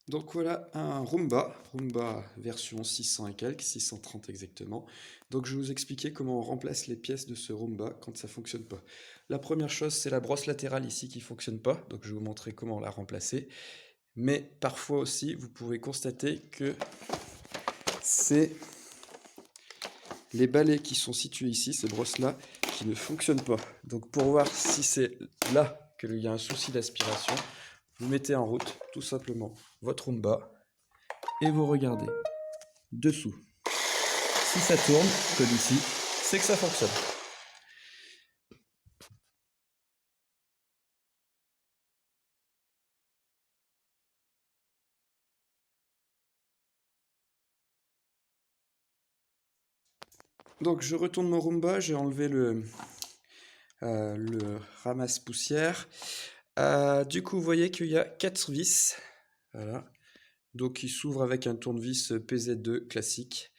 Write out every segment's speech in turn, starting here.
Donc voilà un Roomba version 600 et quelques, 630 exactement. Donc je vais vous expliquer comment on remplace les pièces de ce Roomba quand ça fonctionne pas. La première chose, c'est la brosse latérale ici qui fonctionne pas, donc je vais vous montrer comment la remplacer. Mais parfois aussi, vous pouvez constater que c'est les balais qui sont situés ici, ces brosses-là, qui ne fonctionnent pas. Donc pour voir si c'est là qu'il y a un souci d'aspiration, vous mettez en route tout simplement votre Roomba et vous regardez dessous. Si ça tourne, comme ici, c'est que ça fonctionne. Donc je retourne mon Roomba, j'ai enlevé le ramasse-poussière. Du coup, vous voyez qu'il y a 4 vis. Voilà. Donc il s'ouvre avec un tournevis PZ2 classique.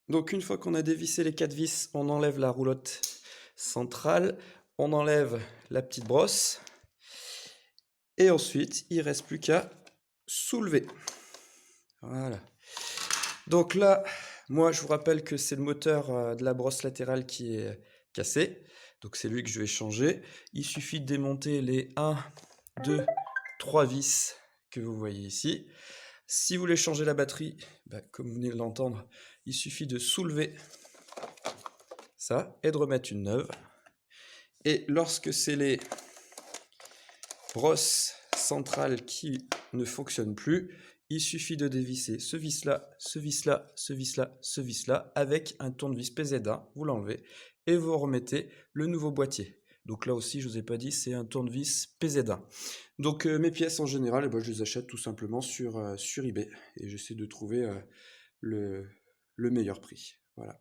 Donc une fois qu'on a dévissé les 4 vis, on enlève la roulotte centrale, on enlève la petite brosse, et ensuite il ne reste plus qu'à soulever. Voilà. Donc là, moi je vous rappelle que c'est le moteur de la brosse latérale qui est cassé, donc c'est lui que je vais changer. Il suffit de démonter les 1, 2, 3 vis que vous voyez ici. Si vous voulez changer la batterie, comme vous venez de l'entendre, il suffit de soulever ça et de remettre une neuve. Et lorsque c'est les brosses centrales qui ne fonctionnent plus, il suffit de dévisser ce vis-là, ce vis-là, ce vis-là, ce vis-là avec un tournevis PZ1, vous l'enlevez et vous remettez le nouveau boîtier. Donc là aussi, je ne vous ai pas dit, c'est un tournevis PZ1. Donc mes pièces en général, je les achète tout simplement sur eBay et j'essaie de trouver le meilleur prix. Voilà.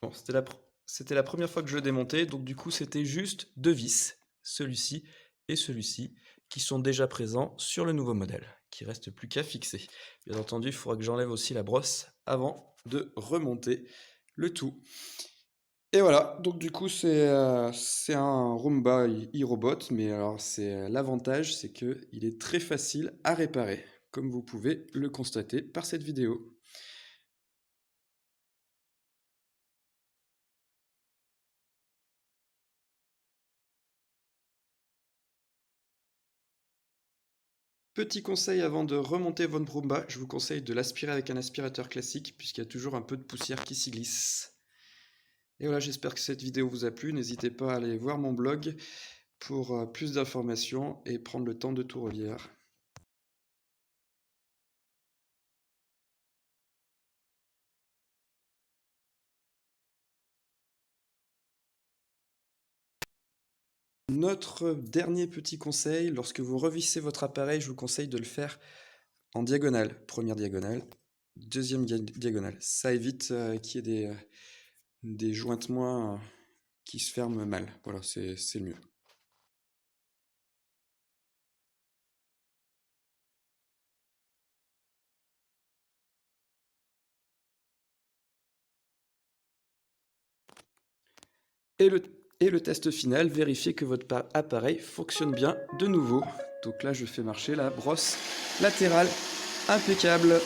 Bon, c'était la première fois que je le démontais, donc du coup c'était juste 2 vis, celui-ci et celui-ci, qui sont déjà présents sur le nouveau modèle, qui reste plus qu'à fixer. Bien entendu, il faudra que j'enlève aussi la brosse avant de remonter le tout. Et voilà, donc du coup c'est un Roomba iRobot, mais alors c'est l'avantage, c'est que il est très facile à réparer, comme vous pouvez le constater par cette vidéo. Petit conseil avant de remonter votre Roomba, je vous conseille de l'aspirer avec un aspirateur classique, puisqu'il y a toujours un peu de poussière qui s'y glisse. Et voilà, j'espère que cette vidéo vous a plu. N'hésitez pas à aller voir mon blog pour plus d'informations et prendre le temps de tout relire. Notre dernier petit conseil, lorsque vous revissez votre appareil, je vous conseille de le faire en diagonale. Première diagonale, deuxième diagonale. Ça évite qu'il y ait des jointements qui se ferment mal. Voilà, c'est le mieux. Et le test final, vérifiez que votre appareil fonctionne bien de nouveau. Donc là, je fais marcher la brosse latérale, impeccable.